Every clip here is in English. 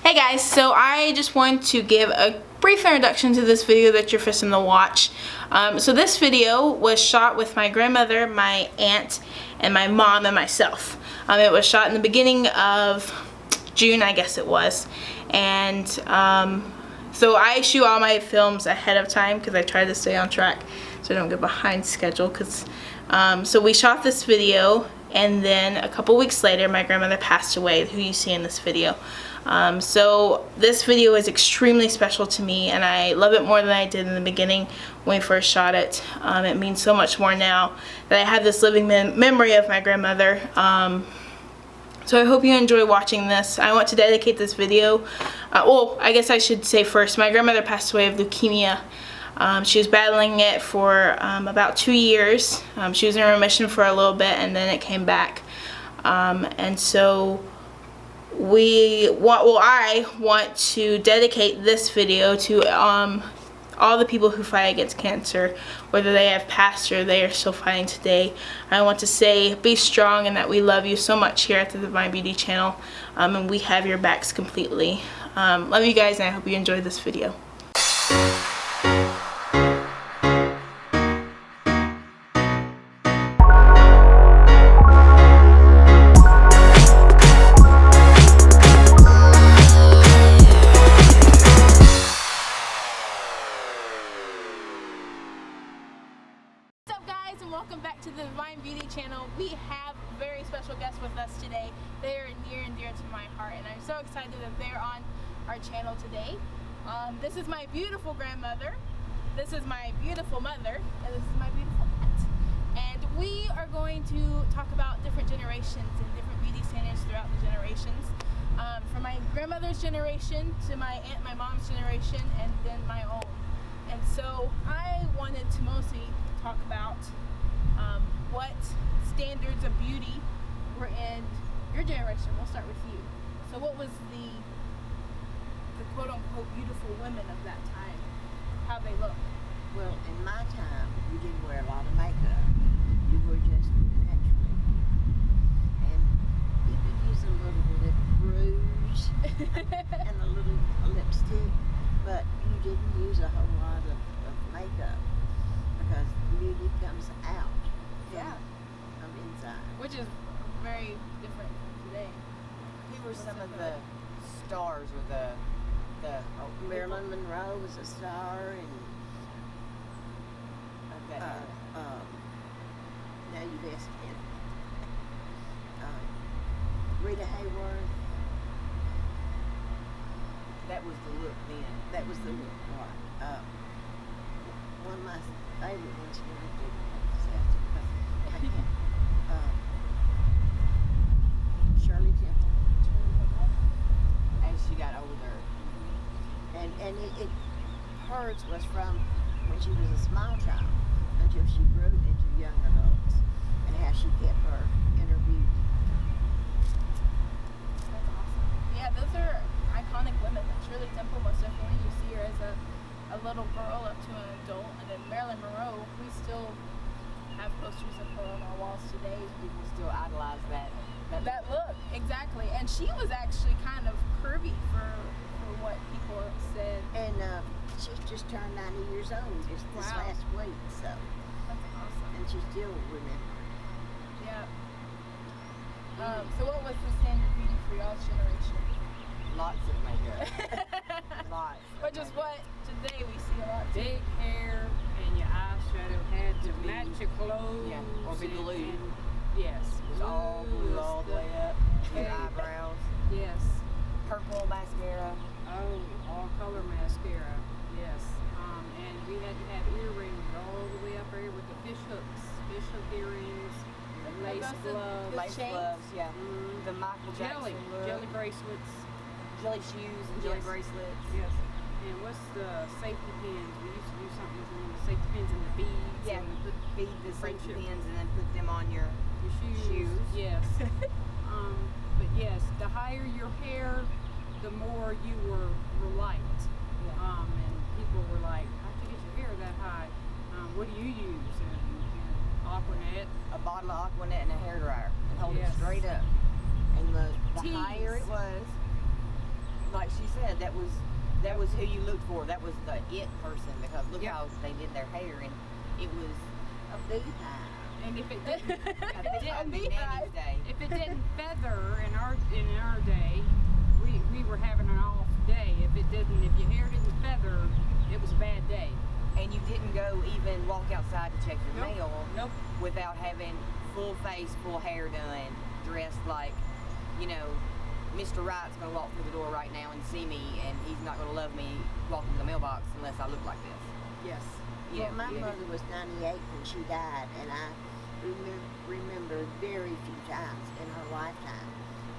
Hey guys, so I just want to give a brief introduction to this video that you're fixing to watch. So this video was shot with my grandmother, my aunt, and my mom and myself. It was shot in the beginning of June, I guess it was. And so I shoot all my films ahead of time because I try to stay on track so I don't get behind schedule. So we shot this video, and then a couple weeks later my grandmother passed away, who you see in this video. So this video is extremely special to me, and I love it more than I did in the beginning when we first shot it. It means so much more now that I have this living memory of my grandmother. So I hope you enjoy watching this. I want to dedicate this video. Well, I guess I should say first, my grandmother passed away of leukemia. She was battling it for about 2 years. She was in remission for a little bit, and then it came back. And so I want to dedicate this video to all the people who fight against cancer, whether they have passed or they are still fighting today. I want to say be strong and that we love you so much here at the Divine Beauty channel, and we have your backs completely. Love you guys, and I hope you enjoyed this video. And welcome back to the Divine Beauty channel. We have very special guests with us today. They are near and dear to my heart, and I'm so excited that they're on our channel today. This is my beautiful grandmother, this is my beautiful mother, and this is my beautiful aunt. And we are going to talk about different generations and different beauty standards throughout the generations. From my grandmother's generation to my aunt, my mom's generation, and then my own. And so I wanted to mostly talk about what standards of beauty were in your generation. We'll start with you. So what was the quote-unquote beautiful women of that time? How they looked? Well, in my time, you didn't wear a lot of makeup. You were just naturally beautiful. And you could use a little lip rouge and a little lipstick, but you didn't use a whole lot of makeup because beauty comes out. From inside. Which is very different from today. Who were some of the stars or the Marilyn Monroe was a star, and okay. Now you've asked him. Rita Hayworth. That was the look then. That was the look. Right. One of my favorite ones here I can't. Shirley Temple. As she got older. And hers was from when she was a small child until she grew into young adults, and how she kept her inner beauty. That's awesome. Yeah, those are iconic women. Shirley Temple, most definitely. You see her as a little girl up to an adult, and then Marilyn Monroe, we still have posters of her on our walls today. People still idolize that look. Exactly. And she was actually kind of curvy for what people said. And she just turned 90 years old just this last week, so. That's awesome. And she's still remembered. Yeah. So what was the standard beauty for y'all's generation? lots of makeup. Lots. Which is what today we see a lot too. Big hair and your eyeshadow had to match your clothes. Yeah, or be blue. Yes. It was all blue all the way up. Your eyebrows. Yes. Purple mascara. Oh, all color mascara. Yes. And we had to have earrings all the way up here with the fish hook earrings, the lace gloves, Lace gloves, yeah. The Michael Jackson look. jelly bracelets. Jelly shoes and jelly bracelets. Yes. And what's the safety pins? We used to do something with the safety pins and the beads. Yeah, and you bead the safety friendship. pins and then put them on your shoes. Yes. But yes, the higher your hair, the more you were liked. Yeah. And people were like, how'd you get your hair that high? What do you use? And Aquanet. a bottle of Aquanet and a hairdryer and hold Yes. it straight up. And the Tease. higher it was, like she said, that was who you looked for. That was the it person, because look how they did their hair, and it was A beehive. And if it didn't, on Nanny's day. if it didn't feather in our day, we were having an off day. If your hair didn't feather, it was a bad day. And you didn't go even walk outside to check your mail Nope. without having full face, full hair done, dressed like, you know, Mr. Wright's gonna walk through the door right now and see me, and he's not gonna love me walking to the mailbox unless I look like this. Yes. Well, my mother was 98 when she died, and I remember very few times in her lifetime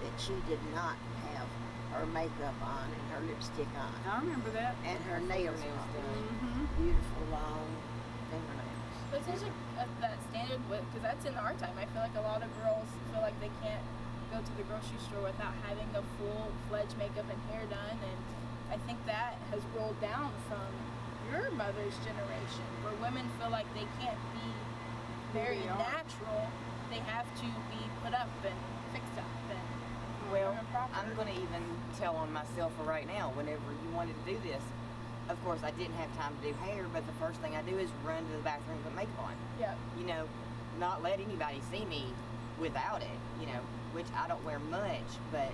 that she did not have her makeup on and her lipstick on I remember that. and her nails Nails on. Mm-hmm. Beautiful long fingernails. But it's such that standard, because that's in our time. I feel like a lot of girls feel like they can't go to the grocery store without having a full-fledged makeup and hair done, and I think that has rolled down from your mother's generation, where women feel like they can't be very They are. natural. They have to be put up and fixed up and Well, prim and proper. I'm going to even tell on myself for right now. Whenever you wanted to do this, of course, I didn't have time to do hair, but the first thing I do is run to the bathroom and put makeup on. Yeah. You know, not let anybody see me without it, you know, which I don't wear much, but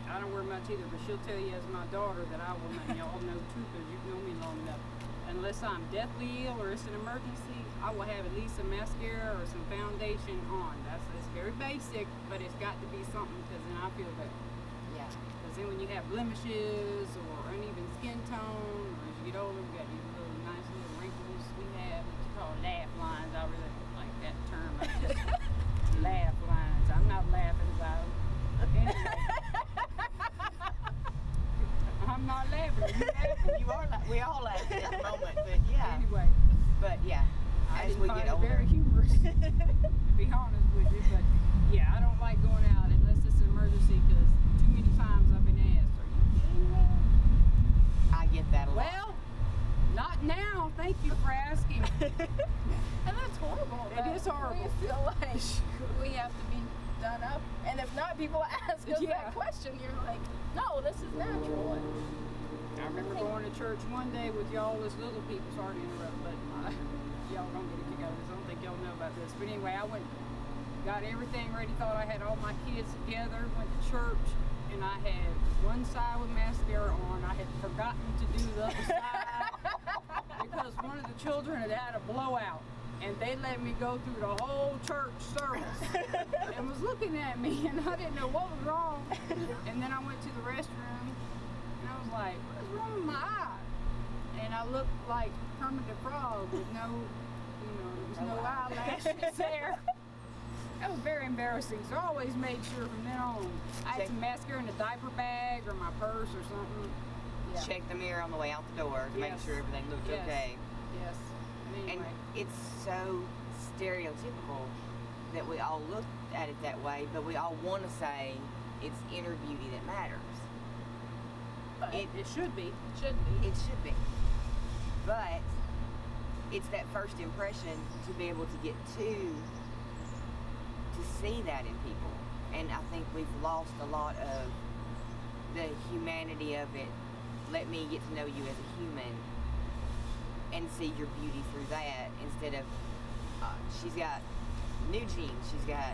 I don't wear much either, but she'll tell you as my daughter that I will not. Y'all know too, because you've known me long enough. Unless I'm deathly ill or it's an emergency, I will have at least some mascara or some foundation on. It's very basic, but it's got to be something, because then I feel better. yeah. Because then when you have blemishes or uneven skin tone, or as you get older, we got these little nice little wrinkles we have, what you call laugh lines. I really like that term. I just laugh lines. I'm not laughing loud. Anyway. I'm not laughing. You laughing? You are, we all laugh at the moment, but yeah. Anyway, But yeah, I as didn't we find get it older. very humorous, to be honest with you. But yeah, I don't like going out unless it's an emergency, because too many times I've been asked, "Are you kidding me?" I get that a lot. Well, not now. Thank you for asking. And that's horrible. It is horrible. We feel like we have to be done up, and if not, people ask us Yeah. that question. You're like, no, this is natural. And I remember going to church one day with y'all as little people. Sorry to interrupt, but y'all don't get a kick out of this. I don't think y'all know about this. But anyway, I went, got everything ready, thought I had all my kids together, went to church, and I had one side with mascara on. I had forgotten to do the other side because one of the children had had a blowout. And they let me go through the whole church service and was looking at me, and I didn't know what was wrong. And then I went to the restroom, and I was like, what is wrong with my eye? And I looked like Kermit the Frog with no, there was no eyelashes there. That was very embarrassing. So I always made sure from then on, I had some mascara in a diaper bag or my purse or something. Yeah. Check the mirror on the way out the door to make Yes. sure everything looked Yes. okay. Yes. And Anyway. it's so stereotypical that we all look at it that way, but we all want to say it's inner beauty that matters. but It It should be. should be. It should be. But it's that first impression to be able to get to see that in people. And I think we've lost a lot of the humanity of it. Let me get to know you as a human and see your beauty through that, instead of she's got new jeans, she's got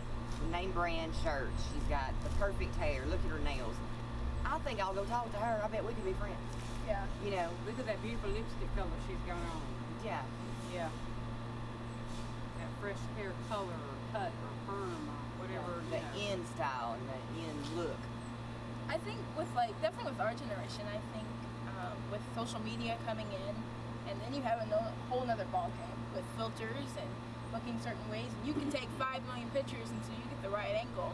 name brand shirts, she's got the perfect hair, look at her nails. I think I'll go talk to her. I bet we could be friends. Yeah. You know, Look at that beautiful lipstick color she's got on. yeah. Yeah. That fresh hair color or cut or perm or whatever. The you know. end style and the end look. I think definitely with our generation, I think with social media coming in, and then you have a whole nother ballgame with filters and looking certain ways. You can take 5 million pictures until you get the right angle,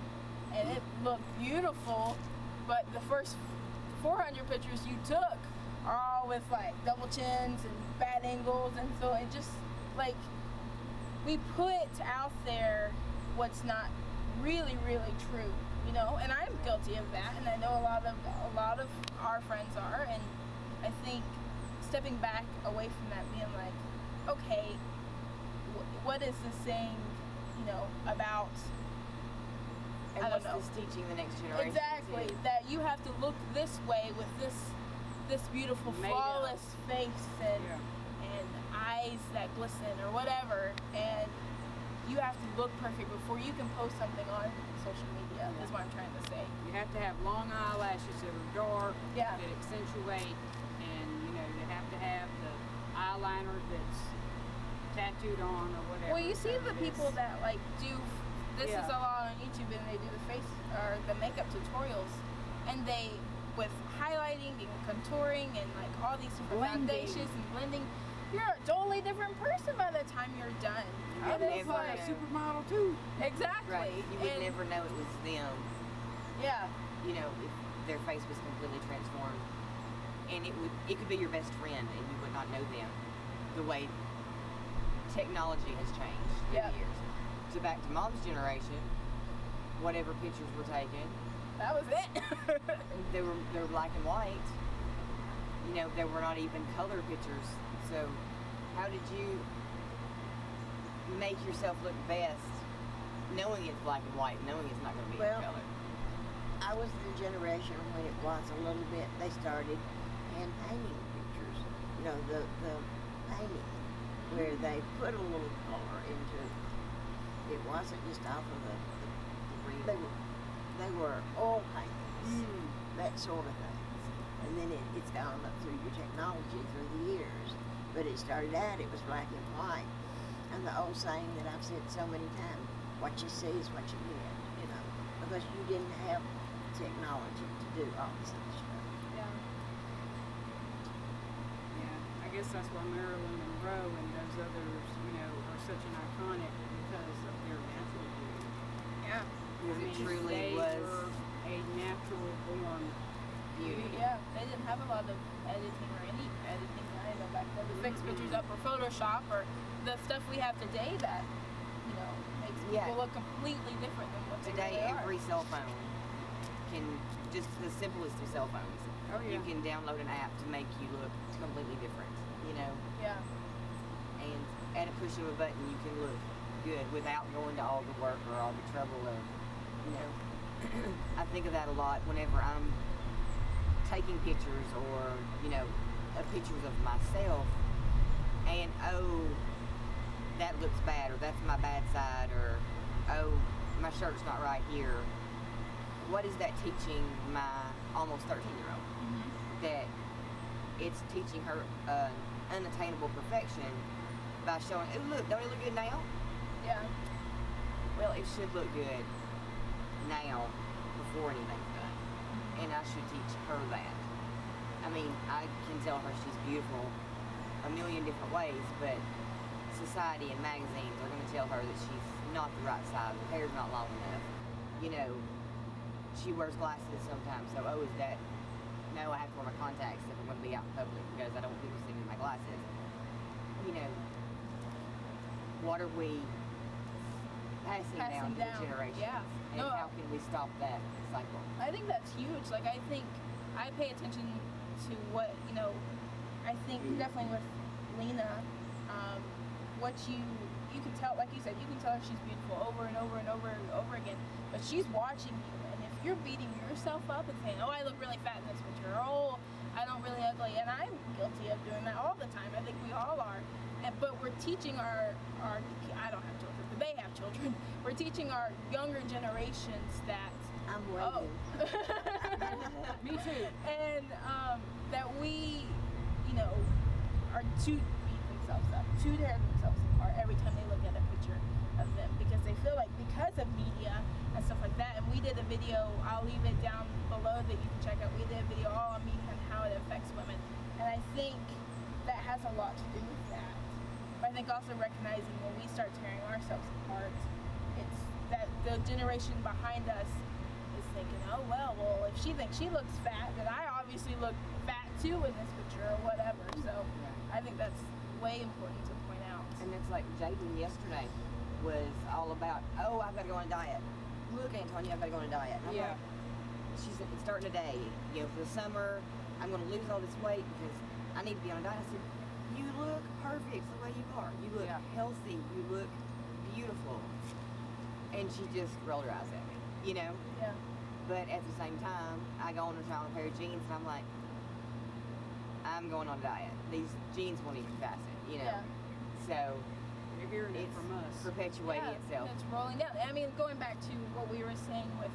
and it looked beautiful, but the first 400 pictures you took are all with like double chins and bad angles, and so it just like we put out there what's not really true, and I'm guilty of that, and I know a lot of our friends are, and I think stepping back away from that, being like, okay, what is this saying, about And I don't what's know. this teaching the next generation Exactly. exactly. too. That you have to look this way with this beautiful, Made up. flawless face and Yeah. and eyes that glisten or whatever, and you have to look perfect before you can post something on social media. Yeah. Is what I'm trying to say. You have to have long eyelashes that are dark, Yeah. that accentuate, and you know you have to have the eyeliner that's tattooed on or whatever. Well, you see So the it people is- that like do. This is Yeah. a lot on YouTube, and they do the face or the makeup tutorials, and they with highlighting and contouring and like all these different Blending. foundations and blending. You're a totally different person by the time you're done. I And it's never like know. supermodel too. exactly. Right. You would And- never know it was them. Yeah. You know, if their face was completely transformed, and it could be your best friend, and you would not know them. The way technology has changed through Yeah. the years. So back to Mom's generation, whatever pictures were taken, That was it. they were black and white. You know, there were not even color pictures. So how did you make yourself look best, knowing it's black and white, knowing it's not going to be Well, in color? I was the generation when it was a little bit, they started hand painting pictures. You know, the painting, where they put a little color into it. It wasn't just off of the real. They were oil paintings, that sort of things. And then it's gone up through your technology through the years. But it started out, it was black and white. And the old saying that I've said so many times, what you see is what you get, you know, because you didn't have technology to do all this other stuff. Yeah. Yeah, I guess that's why Marilyn Monroe and those others, you know, are such an iconic because of their natural beauty. Yeah. Because it truly they was were a natural born beauty. Yeah, they didn't have a lot of editing or any editing. I know back then. To fix pictures up or Photoshop or the stuff we have today that, you know, makes people Yeah. look completely different than what they Today, really every are. cell phone can, just the simplest of cell phones, Oh, yeah. you can download an app to make you look completely different, you know? Yeah. And at a push of a button, you can look good without going to all the work or all the trouble of, you know. I think of that a lot whenever I'm taking pictures or, you know, pictures of myself, and oh, that looks bad, or that's my bad side, or oh, my shirt's not right here. What is that teaching my almost 13-year-old? That it's teaching her unattainable perfection by showing, oh look, don't it look good now? Yeah. Well, it should look good now before anything's done. And I should teach her that. I mean, I can tell her she's beautiful a million different ways, but society and magazines are going to tell her that she's not the right size, her hair's not long enough. You know, she wears glasses sometimes, so oh, is that, no, I have to wear my contacts if I'm going to be out in public because I don't want people to see me in my glasses. You know, what are we passing down to the generations? Yeah. And No, how can we stop that cycle? I think that's huge. Like, I think I pay attention to what, you know, I think definitely with Lena, what you can tell, like you said, you can tell her she's beautiful over and over and over and over again, but she's watching you. And if you're beating yourself up and saying, oh, I look really fat in this picture, or oh, I don't really ugly, and I'm guilty of doing that all the time. I think we all are. But we're teaching our I don't have children, but they have children. We're teaching our younger generations that I'm waiting. Me too. and that we, you know, are to beat themselves up, to tear themselves apart every time they look at a picture of them, because they feel like because of media and stuff like that. And we did a video, I'll leave it down below that you can check out. We did a video all on media and how it affects women, and I think that has a lot to do with that. But I think also recognizing when we start tearing ourselves apart, it's that the generation behind us is thinking, oh well, if she thinks she looks fat, then I obviously look fat too in this picture or whatever. So I think that's way important to point out. And it's like Jaden yesterday was all about, oh, I've got to go on a diet. Look, Antonia, I've got to go on a diet. And I'm Yeah. like, she's starting today. You know, for the summer, I'm going to lose all this weight because I need to be on a diet. I said, you look perfect the way you are. You look healthy. You look beautiful. And she just rolled her eyes at me, you know? Yeah. But at the same time, I go on and try on a pair of jeans, and I'm like, I'm going on a diet. These jeans won't even fasten, you know. Yeah. So You're hearing it it's from us. perpetuating Yeah, itself. It's rolling down. I mean, going back to what we were saying with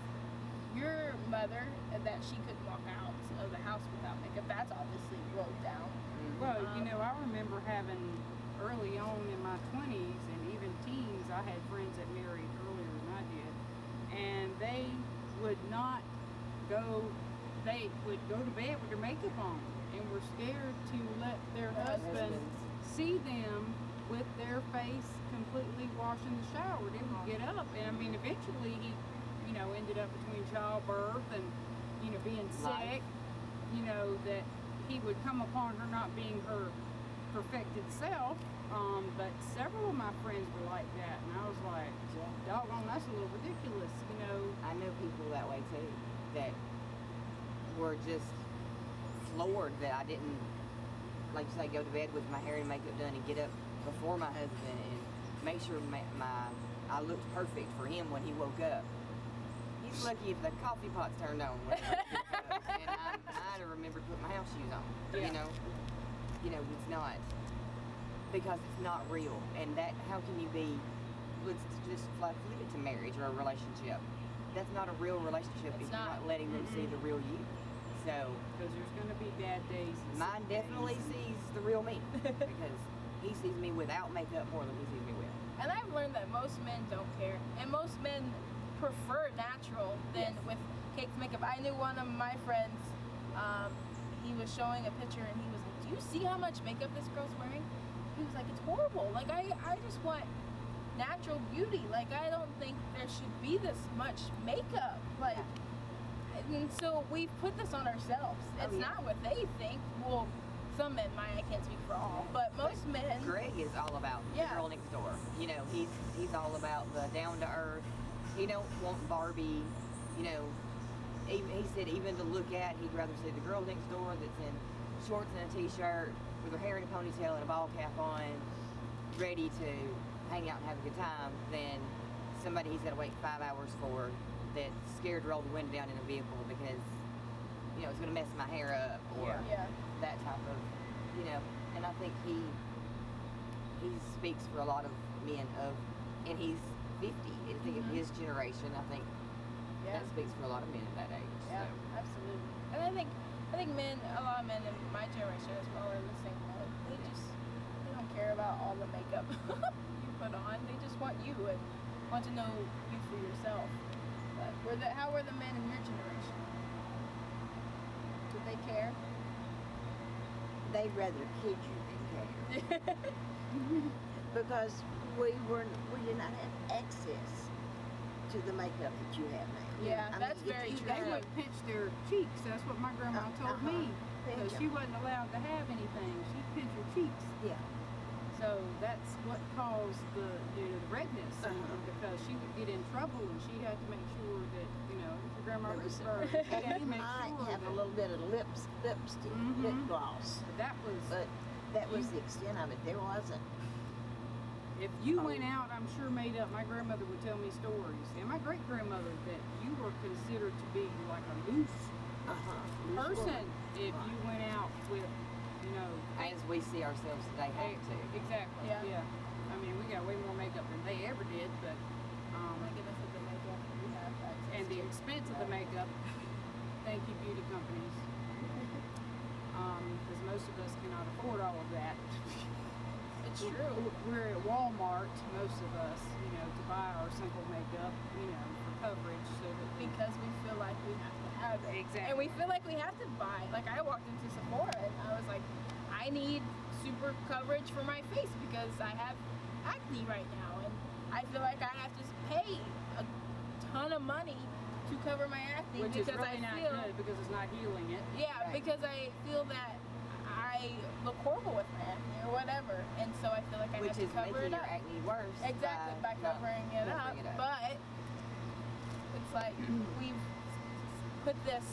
your mother, that she couldn't walk out of the house without makeup, that's obviously rolled down. Well, you know, I remember having early on in my 20s and even teens, I had friends that married earlier than I did, and they would not go, they would go to bed with their makeup on and were scared to let their husband see them with their face completely washed in the shower. They would get up, and I mean, eventually he, you know, ended up between childbirth and, you know, being sick, you know, that he would come upon her not being her perfected self. But several of my friends were like that, and I was like, doggone, that's a little ridiculous, you know. I know people that way too, that were just floored that I didn't, like you say, go to bed with my hair and makeup done and get up before my husband and make sure I looked perfect for him when he woke up. He's lucky if the coffee pot's turned on when he wakes up, and I'd have remembered to put my house shoes on. Yeah. You know, it's not, because it's not real. And that, how can you be? Let's just like leave it to marriage or a relationship. That's not a real relationship if you're not letting them see the real you. So Because there's going to be bad days. And mine sick definitely days. sees the real me, because he sees me without makeup more than he sees me with. And I've learned that most men don't care, and most men prefer natural than with caked makeup. I knew one of my friends, he was showing a picture and he was like, do you see how much makeup this girl's wearing? He was like, it's horrible. Like, I just want natural beauty. Like, I don't think there should be this much makeup. Like, and so we put this on ourselves. It's not what they think. Well, some men might, I can't speak for all, but most men. Greg is all about the girl next door. You know, he's all about the down to earth. He don't want Barbie, you know. He said even to look at, he'd rather see the girl next door that's in shorts and a t-shirt with her hair in a ponytail and a ball cap on, ready to hang out and have a good time, than somebody he's got to wait 5 hours for that's scared to roll the window down in a vehicle because, you know, it's going to mess my hair up, or that type of, you know. And I think he speaks for a lot of men of, and he's 50. I think of his generation, I think that speaks for a lot of men at that age. Yeah, So. absolutely. And I think men, a lot of men in my generation as well are the same way. They don't care about all the makeup you put on. They just want you and want to know you for yourself. But how were the men in your generation? Did they care? They'd rather kid you than care. Because we did not have access to the makeup that you have now. Yeah, I that's mean, if very you true. They got would pinch their cheeks. That's what my grandma told me. Because Pinch she 'em. wasn't allowed to have anything. She'd pinch her cheeks. Yeah. So that's what caused the redness. And because she would get in trouble, and she'd have to make sure that, you know, your grandma was first. She had And to you make might sure have a that, little bit of lipstick, lip gloss. that was. But that was the extent of it. There wasn't. If you went out, I'm sure made up, my grandmother would tell me stories, and my great grandmother, that you were considered to be like a loose person if you went out with, you know, As we see ourselves today, have to. exactly. Yeah. Yeah. I mean, we got way more makeup than they ever did, but My goodness, with the makeup we have. and the expense of the makeup. Thank you, beauty companies, because most of us cannot afford all of that. It's true. We're at Walmart, most of us, you know, to buy our simple makeup, you know, for coverage, so that we Because we feel like we have to have it. Exactly. And we feel like we have to buy. Like, I walked into Sephora and I was like, I need super coverage for my face because I have acne right now. And I feel like I have to pay a ton of money to cover my acne which because is really I not feel good because it's not healing it. yeah, because I feel that I look horrible with my acne or whatever, and so I feel like I Which have to is cover making it your up. acne worse. Exactly, by not covering it up. covering it But it's like we've put this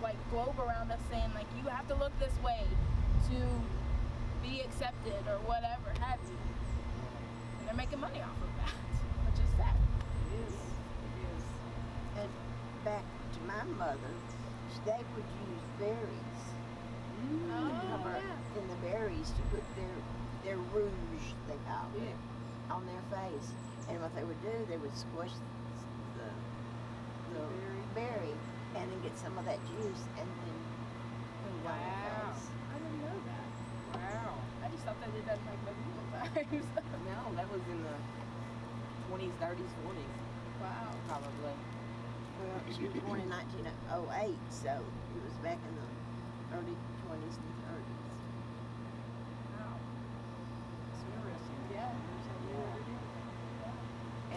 like globe around us saying like you have to look this way to be accepted or whatever have you. And they're making money off of that, which is sad. It is. It is. And back my mother, they would use berries. In the berries to put their rouge, they called it, on their face. And what they would do, they would squish the berry and then get some of that juice and then put it on their face. I didn't know that. Wow. I just thought they did that like medieval times. No, that was in the 20s, 30s, 40s, Wow. probably. Well, she was born in 1908, so it was back in the early 20s and 30s. Wow. It's interesting. Yeah.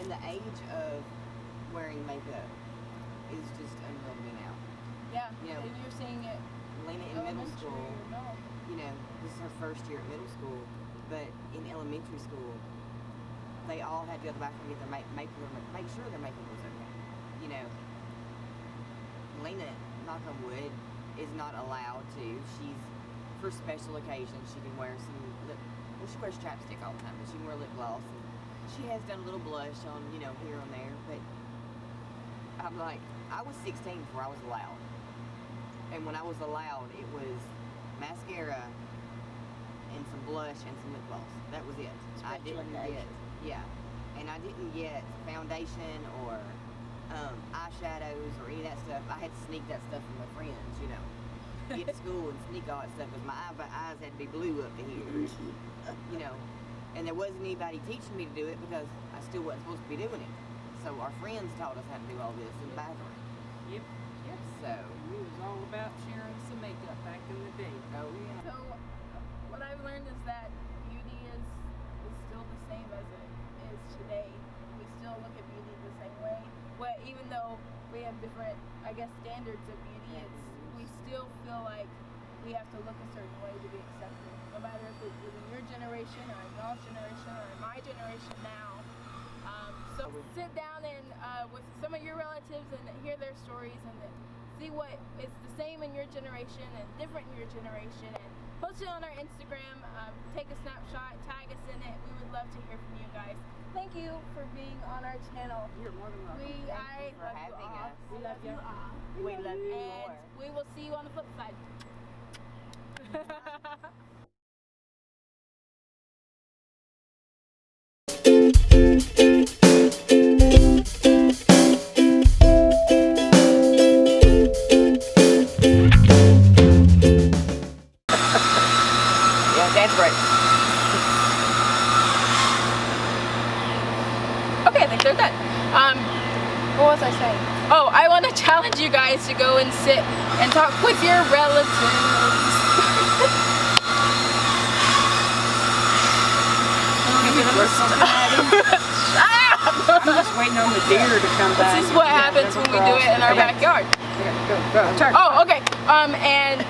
And the age of wearing makeup is just unreal to me now. Yeah. Yeah. And you're seeing it Lena in middle elementary school, or no. you know, this is her first year at middle school, but in elementary school, they all had to go to the bathroom and get their make sure their makeup was okay. You know, Lena, knock on wood, is not allowed to. She's, for special occasions, she can wear some lip, well, she wears chapstick all the time, but she can wear lip gloss. And she has done a little blush on, you know, here and there, but I'm like, I was 16 before I was allowed. And when I was allowed, it was mascara and some blush and some lip gloss. That was it. I Special didn't occasion. get, and I didn't get foundation or eyeshadows or any of that stuff. I had to sneak that stuff from my friends, you know. Get to school and sneak all that stuff because my eyes had to be blue up to here, you know. And there wasn't anybody teaching me to do it because I still wasn't supposed to be doing it. So our friends taught us how to do all this in the bathroom. Yep. Yep. So, It was all about sharing some makeup back in the day. oh yeah. So what I've learned is that beauty is still the same as it is today. We still look at beauty the same way. But even though we have different, I guess, standards of beauty, we still feel like we have to look a certain way to be accepted. No matter if it was in your generation or in y'all's generation or in my generation now. So sit down and with some of your relatives and hear their stories and then see what is the same in your generation and different in your generation and post it on our Instagram, take a snapshot, tag us in it. We would love to hear from you guys. Thank you for being on our channel. You're more than welcome. I for love you having all. us. We love you all. We love you And more. we will see you on the flip side. Yeah, that's right. Okay, I think they're done. What was I saying? Oh, I want to challenge you guys to go and sit and talk with your relatives. I'm just waiting on the deer to come back. This is what happens when we do it in our backyard. Go, turn. Oh, okay. And